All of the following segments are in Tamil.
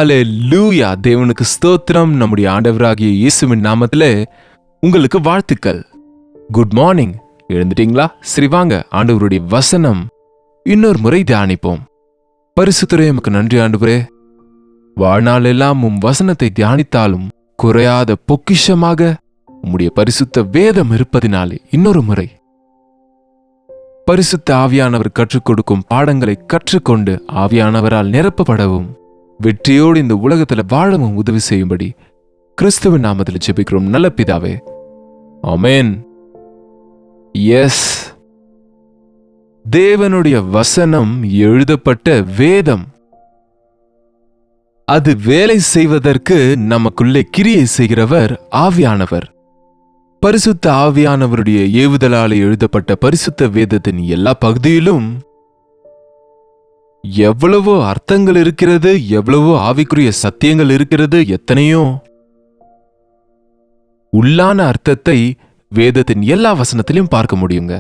ஹல்லேலூயா! தேவனுக்கு ஸ்தோத்திரம். நம்முடைய ஆண்டவராகிய இயேசுவின் நாமத்திலே உங்களுக்கு வாழ்த்துக்கள். Good morning. எழுந்துட்டீங்களா? சரி வாங்க, ஆண்டவருடைய வசனம் இன்னொரு முறை தியானிப்போம். பரிசுத்தரே, எமக்கு நன்றி ஆண்டவரே. வாழ்நாள் எல்லாம் உம் வசனத்தை தியானித்தாலும் குறையாத பொக்கிஷமாக உம்முடைய பரிசுத்த வேதம் இருப்பதினாலே இன்னொரு முறை பரிசுத்த ஆவியானவர் கற்றுக் கொடுக்கும் பாடங்களை கற்றுக்கொண்டு ஆவியானவரால் நிரப்பப்படவும் வெற்றியோடு இந்த உலகத்துல வாழவும் உதவி செய்யும்படி கிறிஸ்துவின் நாமத்தில் ஜெபிக்கிறோம் நல்ல பிதாவே, ஆமென். எஸ், தேவனுடைய வசனம் எழுதப்பட்ட வேதம். அது வேலை செய்வதற்கு நமக்குள்ளே கிரியை செய்கிறவர் ஆவியானவர். பரிசுத்த ஆவியானவருடைய ஏவுதலால் எழுதப்பட்ட பரிசுத்த வேதத்தின் எல்லா பகுதியிலும் எவ்வளவோ அர்த்தங்கள் இருக்கிறது, எவ்வளவோ ஆவிக்குரிய சத்தியங்கள் இருக்கிறது, எத்தனையோ உள்ளான அர்த்தத்தை வேதத்தின் எல்லா வசனத்திலும் பார்க்க முடியுங்க.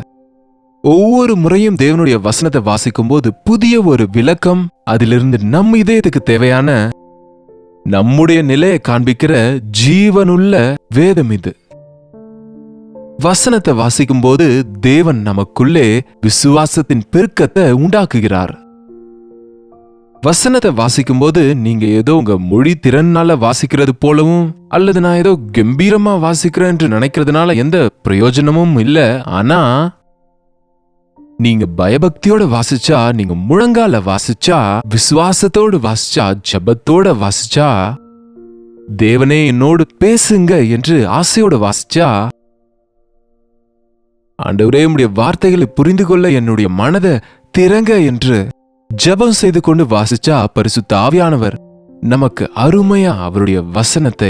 ஒவ்வொரு முறையும் தேவனுடைய வசனத்தை வாசிக்கும் போது புதிய ஒரு விளக்கம், அதிலிருந்து நம் இதயத்துக்கு தேவையான நம்முடைய நிலையை காண்பிக்கிற ஜீவனுள்ள வேதம் இது. வசனத்தை வாசிக்கும் போது தேவன் நமக்குள்ளே விசுவாசத்தின் பெருக்கத்தை உண்டாக்குகிறார். வசனத்தை வாசிக்கும் போது நீங்க ஏதோ உங்க மொழி திறனால வாசிக்கிறது போலவும் அல்லது நான் ஏதோ கம்பீரமா வாசிக்கிறேன் என்று நினைக்கிறதுனால எந்த பிரயோஜனமும் இல்ல. ஆனா நீங்க பயபக்தியோட வாசிச்சா, நீங்க முழங்கால வாசிச்சா, விசுவாசத்தோடு வாசிச்சா, ஜெபத்தோட வாசிச்சா, தேவனே என்னோடு பேசுங்க என்று ஆசையோட வாசிச்சா, ஆண்டவரே உம்முடைய வார்த்தைகளை புரிந்து கொள்ள என்னுடைய மனதை திறங்க என்று ஜெபம் செய்து கொண்டு வாசிச்சா, பரிசுத்த ஆவியானவர் நமக்கு அருமையா அவருடைய வசனத்தை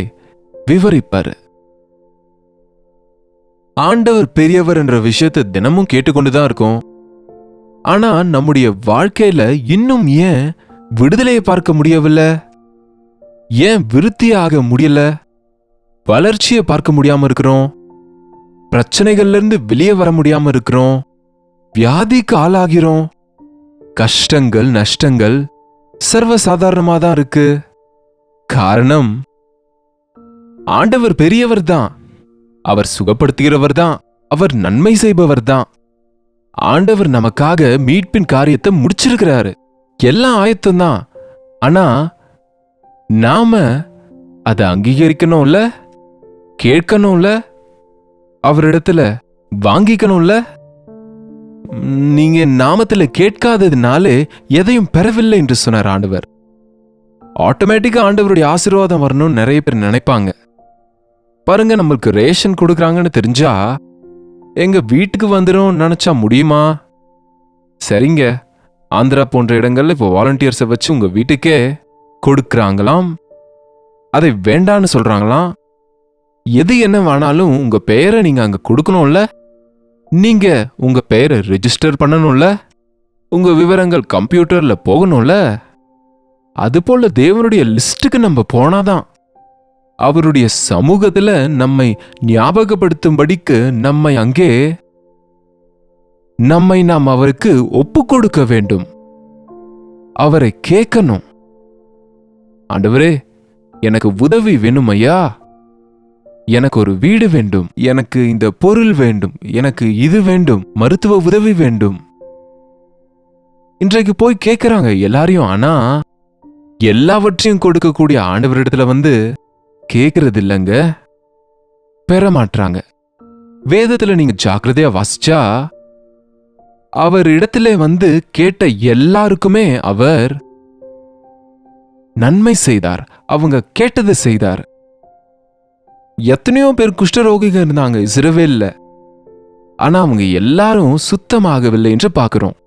விவரிப்பாரு. ஆண்டவர் பெரியவர் என்ற விஷயத்தை தினமும் கேட்டுக்கொண்டுதான் இருக்கும். ஆனா நம்முடைய வாழ்க்கையில இன்னும் ஏன் விடுதலையை பார்க்க முடியவில்லை? ஏன் விருத்தியாக முடியல? வளர்ச்சியை பார்க்க முடியாம இருக்கிறோம். பிரச்சனைகள்ல இருந்து வெளியே வர முடியாம இருக்கிறோம். வியாதிக்கு ஆளாகிறோம். கஷ்டங்கள், நஷ்டங்கள் சர்வசாதாரணமா தான் இருக்கு. காரணம், ஆண்டவர் பெரியவர் தான், அவர் சுகப்படுத்துகிறவர் தான், அவர் நன்மை செய்பவர் தான். ஆண்டவர் நமக்காக மீட்பின் காரியத்தை முடிச்சிருக்கிறாரு. எல்லாம் ஆயத்தம்தான். ஆனா நாம அதை அங்கீகரிக்கணும்ல, கேட்கணும்ல, அவரிடத்துல வாங்கிக்கணும்ல. நீங்க நாமத்துல கேட்காததுனாலே எதையும் பெறவில்லை என்று சொன்னார் ஆண்டவர். ஆட்டோமேட்டிக்கா ஆண்டவருடைய ஆசீர்வாதம் வரணும்னு நிறைய பேர் நினைப்பாங்க. பாருங்க, நம்மளுக்கு ரேஷன் கொடுக்குறாங்கன்னு தெரிஞ்சா எங்க வீட்டுக்கு வந்துடும் நினைச்சா முடியுமா? சரிங்க, ஆந்திரா போன்ற இடங்கள்ல இப்போ வாலண்டியர்ஸை வச்சு உங்க வீட்டுக்கே கொடுக்குறாங்களாம். அதை வேண்டான்னு சொல்றாங்களாம். எது என்ன வேணாலும் உங்க பெயரை நீங்க அங்க கொடுக்கணும்ல. நீங்க உங்க பெயரை ரெஜிஸ்டர் பண்ணணும்ல. உங்க விவரங்கள் கம்ப்யூட்டர்ல போகணும்ல. அதுபோல தேவனுடைய லிஸ்டுக்கு நம்ம போனாதான் அவருடைய சமூகத்துல நம்மை ஞாபகப்படுத்தும்படிக்கு நம்மை நாம் அவருக்கு ஒப்பு கொடுக்க வேண்டும். அவரை கேட்கணும். ஆண்டவரே, எனக்கு உதவி வேணும் ஐயா, எனக்கு ஒரு வீடு வேண்டும், எனக்கு இந்த பொருள் வேண்டும், எனக்கு இது வேண்டும், மருத்துவ உதவி வேண்டும். இன்றைக்கு போய் கேட்கிறாங்க எல்லாரையும். ஆனா எல்லாவற்றையும் கொடுக்கக்கூடிய ஆண்டவரிடத்துல கேட்கறது இல்லைங்க, பெற மாட்டாங்க. வேதத்துல நீங்க ஜாக்கிரதையா வாசிச்சா, அவர் இடத்துல கேட்ட எல்லாருக்குமே அவர் நன்மை செய்தார். அவங்க கேட்டதை செய்தார். எத்தனையோ பேர் குஷ்டரோகிகள் இருந்தாங்க இஸ்ரவேல்ல. ஆனா அவங்க எல்லாரும் சுத்தமாகவில்லை என்று பார்க்கிறோம்.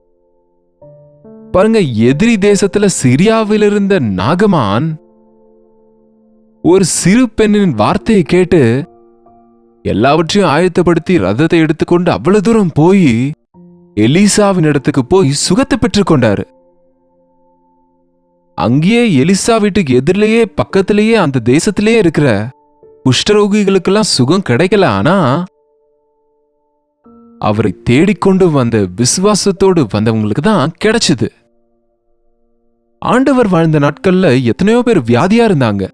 பாருங்க, எதிரி தேசத்துல சிரியாவில் இருந்த நாகமான் ஒரு சிறு பெண்ணின் வார்த்தையை கேட்டு எல்லாவற்றையும் ஆயத்தப்படுத்தி ரதத்தை எடுத்துக்கொண்டு அவ்வளவு தூரம் போய் எலிசாவின் இடத்துக்கு போய் சுகத்தை பெற்றுக்கொண்டாரு. அங்கேயே எலிசா வீட்டுக்கு எதிரிலேயே பக்கத்திலேயே அந்த தேசத்திலேயே இருக்கிற குஷ்டரோகிகளுக்கெல்லாம் சுகம் கிடைக்கல. ஆனா அவரை தேடிக்கொண்டு வந்த விசுவாசத்தோடு வந்தவங்களுக்கு தான் கிடைச்சது. ஆண்டவர் வாழ்ந்த நாட்கள்ல எத்தனையோ பேர் வியாதியா இருந்தாங்க.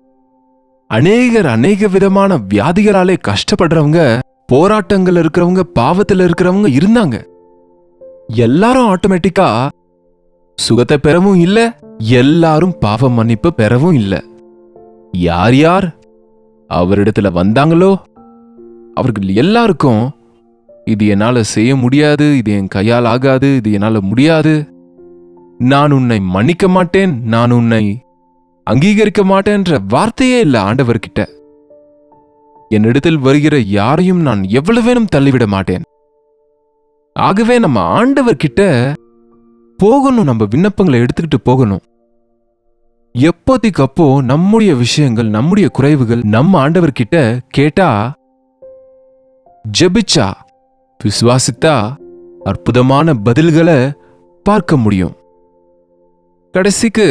அநேக விதமான வியாதிகளாலே கஷ்டப்படுறவங்க, போராட்டங்கள் இருக்கிறவங்க, பாவத்துல இருக்கிறவங்க இருந்தாங்க. எல்லாரும் ஆட்டோமேட்டிக்கா சுகத்தை பெறவும் இல்ல, எல்லாரும் பாவ மன்னிப்பு பெறவும் இல்ல. யார் யார் அவரிடத்துல வந்தாங்களோ அவர்கள் எல்லாருக்கும் இது என்னால செய்ய முடியாது, இது என் கையால் ஆகாது, இது என்னால முடியாது, நான் உன்னை மன்னிக்க மாட்டேன், நான் உன்னை அங்கீகரிக்க மாட்டேன்ற வார்த்தையே இல்ல ஆண்டவர்கிட்ட. என்னிடத்தில் வருகிற யாரையும் நான் எவ்வளவு வேணும் தள்ளிவிட மாட்டேன். ஆகவே நம்ம ஆண்டவர்கிட்ட போகணும், நம்ம விண்ணப்பங்களை எடுத்துக்கிட்டு போகணும். எப்போதைக்கு அப்போ நம்முடைய விஷயங்கள், நம்முடைய குறைவுகள் நம்ம ஆண்டவர்கிட்ட கேட்டா, ஜெபிச்சா, விசுவாசித்தா அற்புதமான பதில்களை பார்க்க முடியும். கடைசிக்கு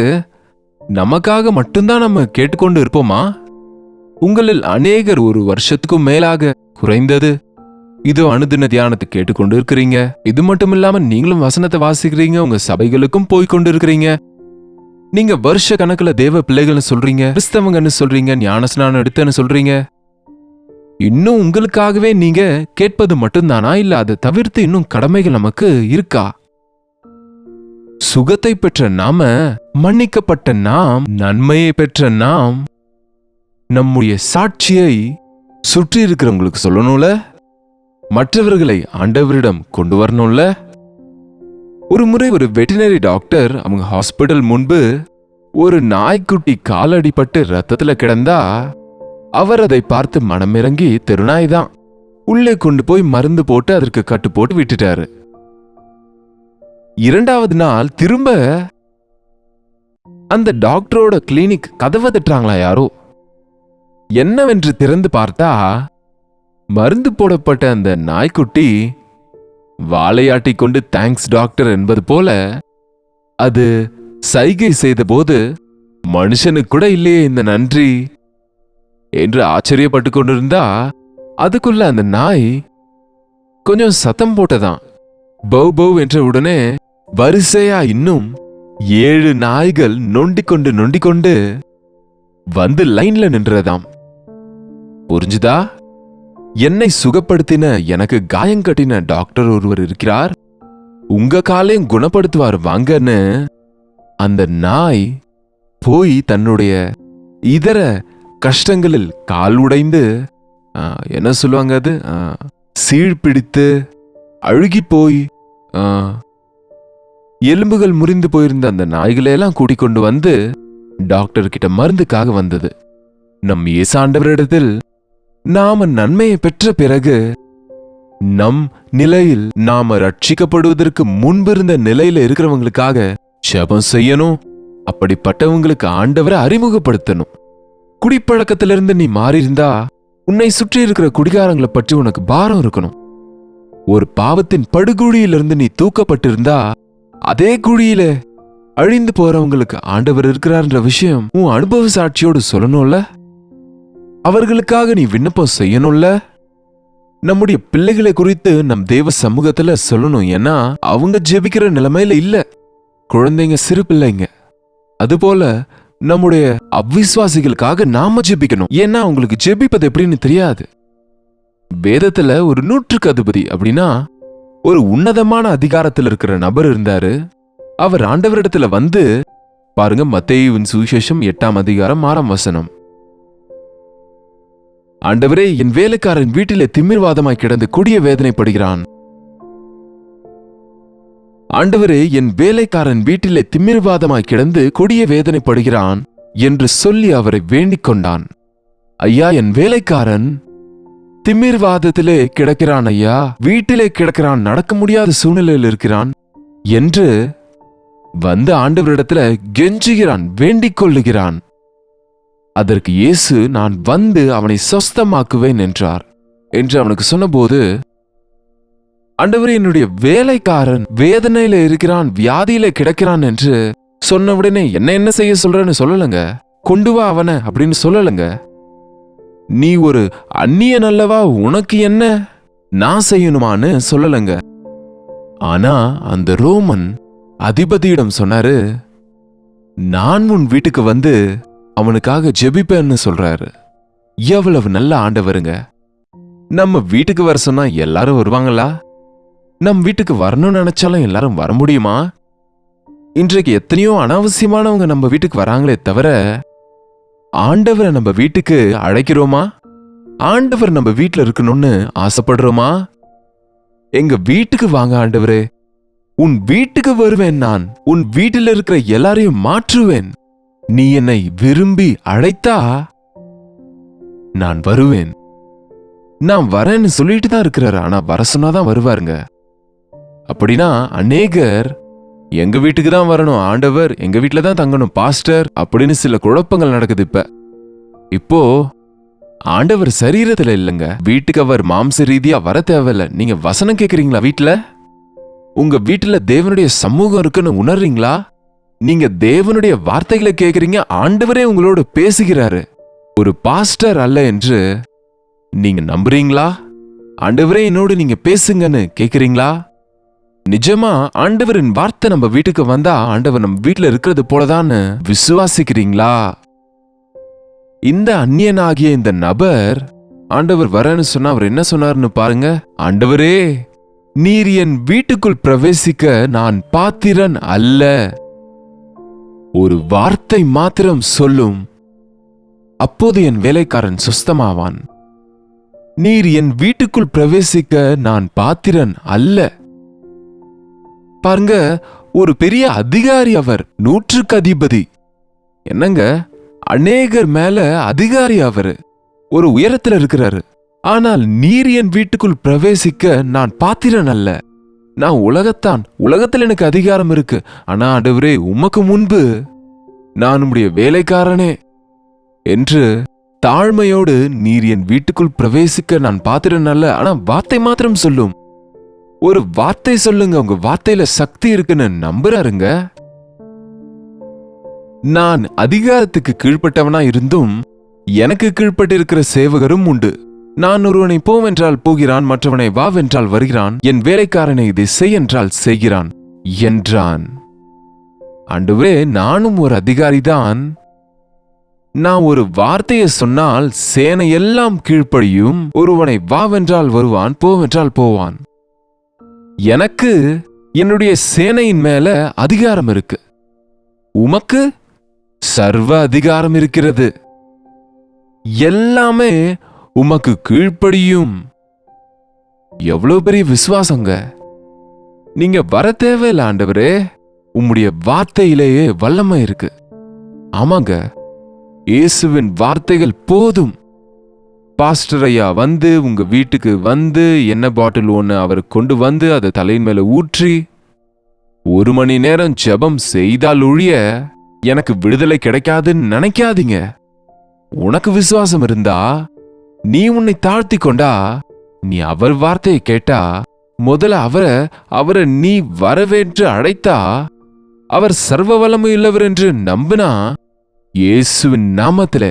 நமக்காக மட்டும்தான் நம்ம கேட்டுக்கொண்டு இருப்போமா? உங்களில் அநேகர் ஒரு வருஷத்துக்கும் மேலாக குறைந்தது இதோ அனுதின தியானத்தை கேட்டுக்கொண்டு இருக்கிறீங்க. இது மட்டும் இல்லாம நீங்களும் வசனத்தை வாசிக்கிறீங்க, உங்க சபைகளுக்கும் போய்கொண்டு இருக்கிறீங்க. நீங்க வருஷ கணக்குல தேவ பிள்ளைகள்னு சொல்றீங்க, கிறிஸ்தவங்கன்னு சொல்றீங்க, ஞானஸ்நானம் எடுத்தன்னு சொல்றீங்க. இன்னும் உங்களுக்காகவே நீங்க கேட்பது மட்டும்தானா, இல்ல அதை தவிர்த்து இன்னும் கடமைகள் நமக்கு இருக்கா? சுகத்தை பெற்ற நாம, மன்னிக்கப்பட்ட நாம், நன்மையை பெற்ற நாம் நம்முடைய சாட்சியை சுற்றி இருக்கிறவங்களுக்கு சொல்லணும்ல, மற்றவர்களை ஆண்டவரிடம் கொண்டு வரணும்ல. ஒரு முறை ஒரு வெட்டினரி டாக்டர் அவங்க ஹாஸ்பிட்டல் முன்பு ஒரு நாய்க்குட்டி காலடிப்பட்டு ரத்தத்துல கிடந்தா அவர் அதை பார்த்து மனமிறங்கி, தெருநாய் தான், உள்ளே கொண்டு போய் மருந்து போட்டு அதற்கு கட்டு போட்டு விட்டுட்டாரு. இரண்டாவது நாள் திரும்ப அந்த டாக்டரோட கிளினிக் கதவை தட்டுறாங்களா யாரோ. என்னவென்று திறந்து பார்த்தா, மருந்து போடப்பட்ட அந்த நாய்க்குட்டி வாழையாட்டி கொண்டு தேங்க்ஸ் டாக்டர் என்பது போல அது சைகை செய்த போது, மனுஷனுக்கு கூட இல்லையே இந்த நன்றி என்று ஆச்சரியப்பட்டு கொண்டிருந்தா, அதுக்குள்ள அந்த நாய் கொஞ்சம் சத்தம் போட்டதான். பவ் பவ் என்ற உடனே வரிசையா இன்னும் 7 நாய்கள் நொண்டிக்கொண்டு வந்து லைன்ல நின்றதாம். புரிஞ்சுதா? என்னை சுகப்படுத்தின, எனக்கு காயம் கட்டின டாக்டர் ஒருவர் இருக்கிறார், உங்க காலையும் குணப்படுத்துவார் வாங்கன்னு அந்த நாய் போய் தன்னுடைய இதர கஷ்டங்களில் கால் உடைந்து, என்ன சொல்லுவாங்க அது, சீழ்பிடித்து அழுகி போய் எலும்புகள் முறிந்து போயிருந்த அந்த நாய்களையெல்லாம் கூட்டிக் கொண்டு வந்து டாக்டர் கிட்ட மருந்துக்காக வந்தது. நம் இயேசாண்டவரிடத்தில் நாம நன்மையை பெற்ற பிறகு நம் நிலையில், நாம ரட்சிக்கப்படுவதற்கு முன்பிருந்த நிலையில இருக்கிறவங்களுக்காக ஜெபம் செய்யணும். அப்படிப்பட்டவங்களுக்கு ஆண்டவரை அறிமுகப்படுத்தணும். குடிப்பழக்கத்திலிருந்து நீ மாறி இருந்தா உன்னை சுற்றி இருக்கிற குடிகாரங்களை பற்றி உனக்கு பாரம் இருக்கணும். ஒரு பாவத்தின் படுகுழியிலிருந்து நீ தூக்கப்பட்டிருந்தா அதே குழியில அழிந்து போறவங்களுக்கு ஆண்டவர் இருக்கிறார்ன்ற விஷயம் உன் அனுபவ சாட்சியோடு சொல்லணும்ல. அவர்களுக்காக நீ விண்ணப்பம் செய்யணும்ல. நம்முடைய பிள்ளைகளை குறித்து நம் தேவ சமூகத்துல சொல்லணும். ஏன்னா அவங்க ஜெபிக்கிற நிலைமையில இல்ல, குழந்தைங்க, சிறு பிள்ளைங்க. அதுபோல நம்முடைய அவ்விசுவாசிகளுக்காக நாம ஜெபிக்கணும். ஏன்னா அவங்களுக்கு ஜெபிப்பது எப்படின்னு தெரியாது. வேதத்துல ஒரு 100க்கு அதிபதி அப்படின்னா ஒரு உன்னதமான அதிகாரத்தில் இருக்கிற நபர் இருந்தாரு. அவர் ஆண்டவரிடத்துல வந்து பாருங்க, மத்தேயுவின் சுவிசேஷம் 8ஆம் அதிகாரம் 6ஆம் வசனம். ஆண்டவரே, என் வேலைக்காரன் வீட்டிலே திமிர்வாதமாய் கிடந்து கொடிய வேதனைப்படுகிறான். ஆண்டவரே, என் வேலைக்காரன் வீட்டிலே திமிர்வாதமாய் கிடந்து கொடிய வேதனைப்படுகிறான் என்று சொல்லி அவரை வேண்டிக் கொண்டான். ஐயா, என் வேலைக்காரன் திமிர்வாதத்திலே கிடக்கிறான் ஐயா, வீட்டிலே கிடக்கிறான், நடக்க முடியாத சூழ்நிலையில் இருக்கிறான் என்று வந்து ஆண்டவரிடத்துல கெஞ்சுகிறான், வேண்டிக் கொள்ளுகிறான். அதற்கு இயேசு, நான் வந்து அவனை சொஸ்தமாக்குவேன் என்றார் என்று அவனுக்கு சொன்னபோது, ஆண்டவரே, என்னுடைய வேலைக்காரன் வேதனையில இருக்கிறான், வியாதியில கிடக்கிறான் என்று சொன்ன உடனே என்ன செய்ய சொல்றன்னு சொல்லலங்க. கொண்டு வா அவனை அப்படின்னு சொல்லலங்க. நீ ஒரு அந்நியன் அல்லவா, உனக்கு என்ன நான் செய்யணுமான்னு சொல்லலங்க. ஆனா அந்த ரோமன் அதிபதியிடம் சொன்னாரு, நான் உன் வீட்டுக்கு வந்து அவனுக்காக ஜெபிப்பேன்னு சொல்றாரு. எவ்வளவு நல்ல ஆண்டவருங்க. நம்ம வீட்டுக்கு வர சொன்னா எல்லாரும் வருவாங்களா? நம் வீட்டுக்கு வரணும்னு நினைச்சாலும் எல்லாரும் வர முடியுமா? இன்றைக்கு எத்தனையோ அனாவசியமானவங்க நம்ம வீட்டுக்கு வராங்களே தவிர ஆண்டவரை நம்ம வீட்டுக்கு அழைக்கிறோமா? ஆண்டவர் நம்ம வீட்டுல இருக்கணும்னு ஆசைப்படுறோமா? எங்க வீட்டுக்கு வாங்க ஆண்டவரே, உன் வீட்டுக்கு வருவேன், நான் உன் வீட்டில் இருக்கிற எல்லாரையும் மாற்றுவேன். நீ என்னை விரும்பி அழைத்தா நான் வருவேன். நான் வரேன்னு சொல்லிட்டு தான் இருக்கிறாரு, ஆனா வர சொன்னாதான் வருவாருங்க. அப்படின்னா அநேகர் எங்க வீட்டுக்கு தான் வரணும், ஆண்டவர் எங்க வீட்டுல தான் தங்கணும் பாஸ்டர் அப்படின்னு சில குழப்பங்கள் நடக்குது. இப்போ ஆண்டவர் சரீரத்துல இல்லைங்க, வீட்டுக்கு அவர் மாம்ச ரீதியா வர தேவையில்ல. நீங்க வசனம் கேக்குறீங்களா? வீட்டுல உங்க வீட்டுல தேவனுடைய சமூகம் இருக்குன்னு உணர்றீங்களா? நீங்க தேவனுடைய வார்த்தைகளை கேக்குறீங்க, ஆண்டவரே உங்களோட பேசுகிறாரு, ஒரு பாஸ்டர் அல்ல என்று நீங்க நம்புறீங்களா? ஆண்டவரே என்னோடு நீங்க பேசுங்கன்னு கேக்குறீங்களா? நிஜமா ஆண்டவரின் வார்த்தை நம்ம வீட்டுக்கு வந்தா ஆண்டவர் நம்ம வீட்டுல இருக்கிறது போலதான்னு விசுவாசிக்கிறீங்களா? இந்த அந்நியனாகிய இந்த நபர் ஆண்டவர் வரேன்னு சொன்னா அவர் என்ன சொன்னார்னு பாருங்க. ஆண்டவரே, நீர் என் வீட்டுக்குள் பிரவேசிக்க நான் பாத்திரன் அல்ல. ஒரு வார்த்தை மாத்திரம் சொல்லும், அப்போது என் வேலைக்காரன் சுஸ்தமாவான். நீர் என் வீட்டுக்குள் பிரவேசிக்க நான் பாத்திரன் அல்ல. பாருங்க, ஒரு பெரிய அதிகாரி அவர், 100க்கு அதிபதி. என்னங்க, அநேகர் மேல அதிகாரி அவரு, ஒரு உயரத்துல இருக்கிறாரு. ஆனால் நீர் என் வீட்டுக்குள் பிரவேசிக்க நான் பாத்திரன் அல்ல. நான் உலகத்தான், உலகத்தில் எனக்கு அதிகாரம் இருக்கு. ஆனா ஆண்டவரே, உமக்கு முன்பு நான் உம்முடைய வேலைக்காரனே என்று தாழ்மையோடு நீர் என் வீட்டுக்குள் பிரவேசிக்க நான் பாத்திரன் அல்ல. ஆனா வார்த்தை மாத்திரம் சொல்லும், ஒரு வார்த்தை சொல்லுங்க, உங்க வார்த்தையில சக்தி இருக்குன்னு நம்புறாருங்க. நான் அதிகாரத்துக்கு கீழ்பட்டவனா இருந்தும் எனக்கு கீழ்பட்டிருக்கிற சேவகரும் உண்டு. நான் ஒருவனை போவென்றால் போகிறான், மற்றவனை வாவென்றால் வருகிறான், என் வேலைக்காரனை இதை செய் என்றால் செய்கிறான் என்றான். ஆண்டவரே, நானும் ஒரு அதிகாரிதான். நான் ஒரு வார்த்தையை சொன்னால் சேனை எல்லாம் கீழ்ப்படியும். ஒருவனை வாவென்றால் வருவான், போவென்றால் போவான். எனக்கு என்னுடைய சேனையின் மேல அதிகாரம் இருக்கு. உமக்கு சர்வ அதிகாரம் இருக்கிறது. எல்லாமே உமக்கு கீழ்ப்படியும். எவ்வளவு பெரிய விசுவாசங்க. நீங்க வர தேவையில்ல ஆண்டவரே, உம்முடைய வார்த்தையிலேயே வல்லமை இருக்கு. ஆமாங்க, இயேசுவின் வார்த்தைகள் போதும். பாஸ்டர் ஐயா வந்து உங்க வீட்டுக்கு வந்து எண்ணெய் பாட்டில் ஒன்று அவர் கொண்டு வந்து அதை தலையின் மேல ஊற்றி 1 மணி நேரம் ஜெபம் செய்தால் ஒழிய எனக்கு விடுதலை கிடைக்காதுன்னு நினைக்காதீங்க. உனக்கு விசுவாசம் இருந்தா, நீ உன்னை தாழ்த்தி கொண்டா, நீ அவர் வார்த்தையை கேட்டா, முதல்ல அவரை நீ வரவேற்று அழைத்தா, அவர் சர்வ வல்லமையுள்ளவர் என்று நம்பினா, இயேசுவின் நாமத்தில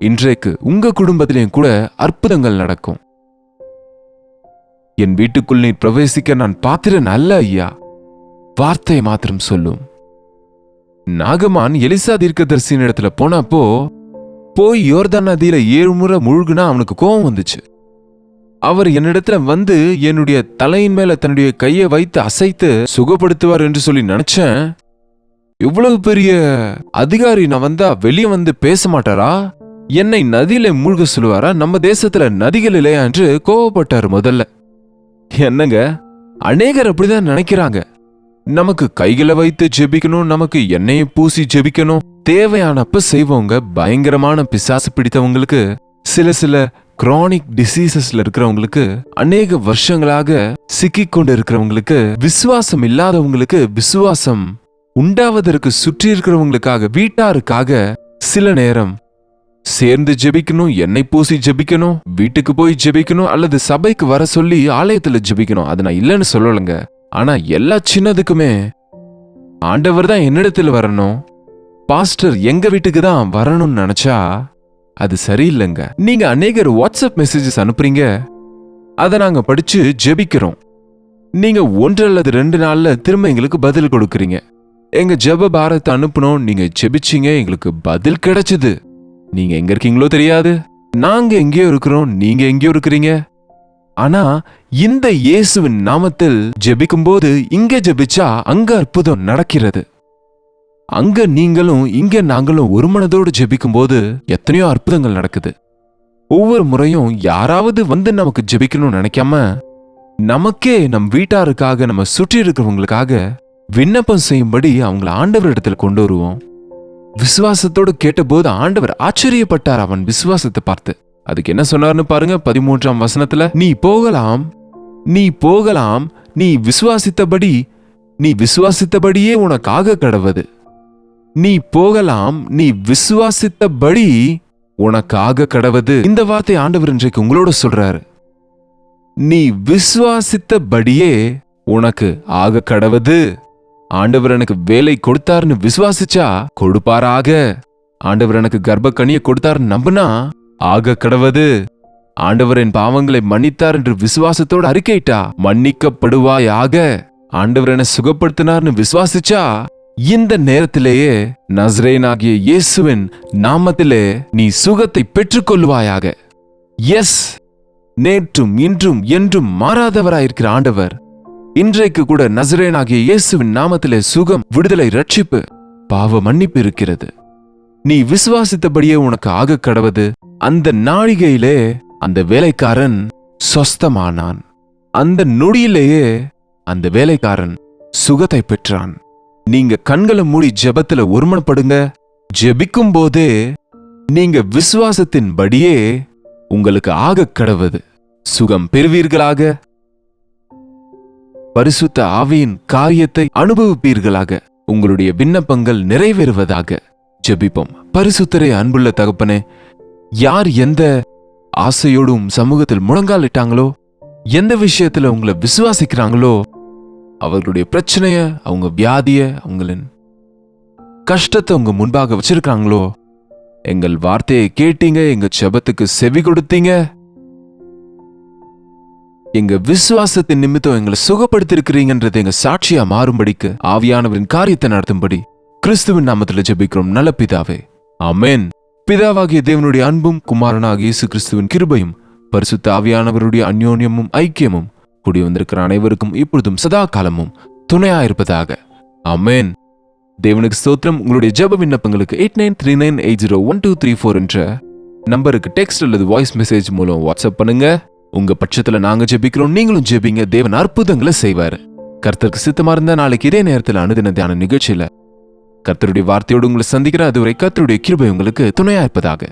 இன்றைக்கு உங்க குடும்பத்திலேயும் கூட அற்புதங்கள் நடக்கும். என் வீட்டுக்குள் நீ பிரவேசிக்க நான் பாத்திரன் அல்ல ஐயா, வார்த்தையை மாத்திரம் சொல்லும். நாகமான் எலிசா தீர்க்கதரிசியின் இடத்துல போனப்போ போய் யோர்தான் நதியில 7 முறை முழுகுனா அவனுக்கு கோபம் வந்துச்சு. அவர் என்னிடத்துல வந்து என்னுடைய தலையின் மேல தன்னுடைய கையை வைத்து அசைத்து சுகப்படுத்துவார் என்று சொல்லி நினைச்சேன். இவ்வளவு பெரிய அதிகாரி நான் வந்தா வெளியே வந்து பேச மாட்டாரா? என்னை நதியில மூழ்க சொல்லுவாரா? நம்ம தேசத்துல நதிகள் இல்லையா என்று கோவப்பட்டார் முதல்ல. என்னங்க, அநேகர் அப்படிதான் நினைக்கிறாங்க. நமக்கு கைகளை வைத்து ஜெபிக்கணும், நமக்கு எண்ணெயை பூசி ஜெபிக்கணும், தேவையானப்ப செய்வோங்க. பயங்கரமான பிசாசு பிடித்தவங்களுக்கு, சில கிரானிக் டிசீசஸ்ல இருக்கிறவங்களுக்கு, அநேக வருஷங்களாக சிக்கிக் கொண்டு இருக்கிறவங்களுக்கு, விசுவாசம் இல்லாதவங்களுக்கு விசுவாசம் உண்டாவதற்கு சுற்றி இருக்கிறவங்களுக்காக, வீட்டாருக்காக சில நேரம் சேர்ந்து ஜெபிக்கணும், எண்ணெய் பூசி ஜெபிக்கணும், வீட்டுக்கு போய் ஜெபிக்கணும், அல்லது சபைக்கு வர சொல்லி ஆலயத்துல ஜெபிக்கணும். அது நான் இல்லைன்னு சொல்லலைங்க. ஆனா எல்லா சின்னதுக்குமே ஆண்டவர் தான் என்னிடத்தில் வரணும், பாஸ்டர் எங்க வீட்டுக்கு தான் வரணும்னு நினைச்சா அது சரியில்லைங்க. நீங்க அநேகர் வாட்ஸ்அப் மெசேஜஸ் அனுப்புறீங்க, அதை நாங்க படிச்சு ஜெபிக்கிறோம். நீங்க 1 அல்லது 2 நாள்ல திரும்ப எங்களுக்கு பதில் கொடுக்கறீங்க. எங்க ஜெப பாரத்தை அனுப்புனோம், நீங்க ஜெபிச்சீங்க, எங்களுக்கு பதில் கிடைச்சது. நீங்க எங்க இருக்கீங்களோ தெரியாது, நாங்க எங்கேயோ இருக்கிறோம், நீங்க எங்கேயோ இருக்கிறீங்க. ஆனா இந்த இயேசுவின் நாமத்தில் ஜெபிக்கும் போது இங்க ஜெபிச்சா அங்க அற்புதம் நடக்கிறது. அங்க நீங்களும் இங்க நாங்களும் ஒரு மனதோடு ஜெபிக்கும் போது எத்தனையோ அற்புதங்கள் நடக்குது. ஒவ்வொரு முறையும் யாராவது வந்து நமக்கு ஜெபிக்கணும்னு நினைக்காம நமக்கே நம் வீட்டாருக்காக, நம்ம சுற்றி இருக்கிறவங்களுக்காக விண்ணப்பம் செய்யும்படி அவங்கள ஆண்டவர் இடத்துல கொண்டு வருவோம். விசுவாசத்தோடு கேட்டபோது ஆண்டவர் ஆச்சரியப்பட்டார் அவன் விசுவாசத்தை பார்த்து. அதுக்கு என்ன சொன்னார்னு பாருங்க, 13ஆம் வசனத்துல, நீ போகலாம், நீ போகலாம், நீ விசுவாசித்தபடியே உனக்காக கடவது. நீ போகலாம், நீ விசுவாசித்தபடி உனக்காக கடவது. இந்த வார்த்தை ஆண்டவர் இன்றைக்கு உங்களோட சொல்றாரு. நீ விசுவாசித்தபடியே உனக்கு ஆக கடவது. ஆண்டவர் எனக்கு வேலை கொடுத்தாருன்னு விசுவாசிச்சா கொடுப்பாராக. ஆண்டவர் எனக்கு கர்ப்ப கனியை கொடுத்தாருன்னு நம்பினா ஆக கடவது. ஆண்டவர் என் பாவங்களை மன்னித்தார் என்று விசுவாசத்தோடு அறிக்கையிட்டா மன்னிக்கப்படுவாயாக. ஆண்டவர் என்னை சுகப்படுத்தினார்னு விசுவாசிச்சா இந்த நேரத்திலேயே நசரேயனாகிய இயேசுவின் நாமத்திலே நீ சுகத்தை பெற்றுக்கொள்வாயாக. எஸ், நேற்றும் இன்றும் என்றும் மாறாதவராயிருக்கிற ஆண்டவர் இன்றைக்கு கூட நசரேயனாகிய இயேசுவின் நாமத்திலே சுகம், விடுதலை, ரட்சிப்பு, பாவ மன்னிப்பு இருக்கிறது. நீ விசுவாசித்தபடியே உனக்கு ஆக கடவது. அந்த நாழிகையிலே அந்த வேலைக்காரன் சொஸ்தமானான். அந்த நொடியிலேயே அந்த வேலைக்காரன் சுகத்தை பெற்றான். நீங்க கண்களை மூடி ஜெபத்துல ஒருமனப்படுங்க. ஜெபிக்கும் போதே நீங்க விசுவாசத்தின்படியே உங்களுக்கு ஆக கடவது. சுகம் பெறுவீர்களாக. பரிசுத்த ஆவியின் காரியத்தை அனுபவிப்பீர்களாக. உங்களுடைய விண்ணப்பங்கள் நிறைவேறுவதாக. ஜெபிப்போம். பரிசுத்தரே, அன்புள்ள தகப்பனே, யார் எந்த ஆசையோடும் சமூகத்தில் முழங்காலிட்டாங்களோ, எந்த விஷயத்துல உங்களை விசுவாசிக்கிறாங்களோ, அவர்களுடைய பிரச்சனைய, அவங்க வியாதிய, அவங்களின் கஷ்டத்தை உங்க முன்பாக வச்சிருக்காங்களோ, எங்கள் வார்த்தையை கேட்டீங்க, எங்க ஜெபத்துக்கு செவி கொடுத்தீங்க, எங்க விசுவாசத்தின் நிமித்தம் எங்களை சுகப்படுத்திருக்கிறீங்கன்றது எங்க சாட்சியா மாறும்படிக்கு ஆவியானவரின் காரியத்தை நடத்தும்படி கிறிஸ்துவின் நாமத்தில் ஜெபிக்கிறோம் நல்ல பிதாவே, ஆமென். பிதாவாகிய தேவனுடைய அன்பும் குமாரனாகிய இயேசு கிறிஸ்துவின் கிருபையும் பரிசுத்த ஆவியானவருடைய அந்யோன்யமும் ஐக்கியமும் கூடி வந்திருக்கிற அனைவருக்கும் இப்பொழுதும் சதா காலமும் துணையாயிருப்பதாக. ஆமென். தேவனுக்கு ஸ்தோத்திரம். உங்களுடைய ஜெப விண்ணப்பங்களுக்கு 8939801234 என்ற நம்பருக்கு டெக்ஸ்ட் அல்லது வாய்ஸ் மெசேஜ் மூலம் வாட்ஸ்அப் பண்ணுங்க. உங்க பட்சத்துல நாங்க ஜெபிக்கிறோம், நீங்களும் ஜெபிங்க. தேவன் அற்புதங்களை செய்வாரு. கர்த்தருக்கு சித்தமா இருந்தா நாளைக்கு இதே நேரத்தில் அனுதின தியான நிகழ்ச்சியில கர்த்தருடைய வார்த்தையோடு உங்களை சந்திக்கிற அதுவரை கர்த்தருடைய கிருபை உங்களுக்கு துணையா இருப்பதாக.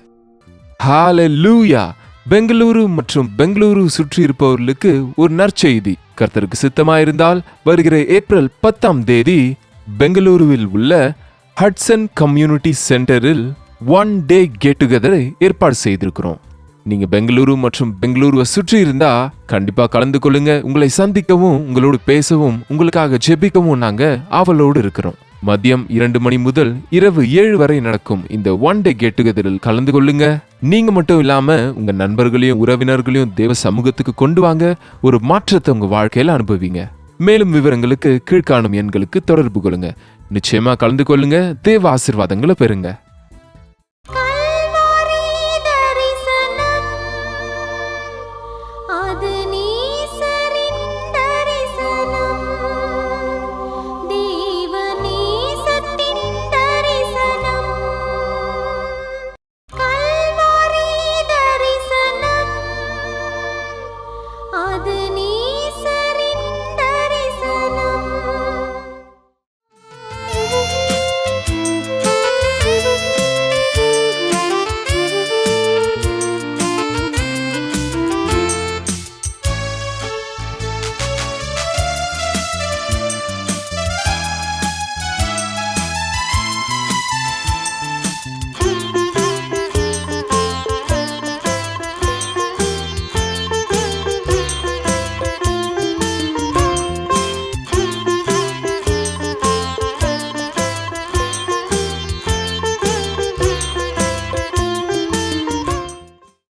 ஹalleluya. பெங்களூரு மற்றும் பெங்களூரு சுற்றி இருப்பவர்களுக்கு ஒரு நற்செய்தி. கர்த்தருக்கு சித்தமாயிருந்தால் வருகிற ஏப்ரல் 10ஆம் தேதி பெங்களூருவில் உள்ள ஹட்சன் கம்யூனிட்டி சென்டரில் 1 டே கெட் டுகெதரை ஏற்பாடு செய்திருக்கிறோம். நீங்க பெங்களூரு மற்றும் பெங்களூருவை சுற்றி இருந்தா கண்டிப்பா கலந்து கொள்ளுங்க. உங்களை சந்திக்கவும், உங்களோடு பேசவும், உங்களுக்காக ஜெபிக்கவும் நாங்க ஆவலோடு இருக்கிறோம். மதியம் 2 மணி முதல் இரவு 7 வரை நடக்கும் இந்த 1 டே கெட் டுகெதரில் கலந்து கொள்ளுங்க. நீங்க மட்டும் இல்லாம உங்க நண்பர்களையும் உறவினர்களையும் தேவ சமூகத்துக்கு கொண்டு வாங்க. ஒரு மாற்றத்தை உங்க வாழ்க்கையில அனுபவிங்க. மேலும் விவரங்களுக்கு கீழ்காணும் எண்களுக்கு தொடர்பு கொள்ளுங்க. நிச்சயமா கலந்து கொள்ளுங்க. தேவ ஆசீர்வாதங்களை பெறுங்க.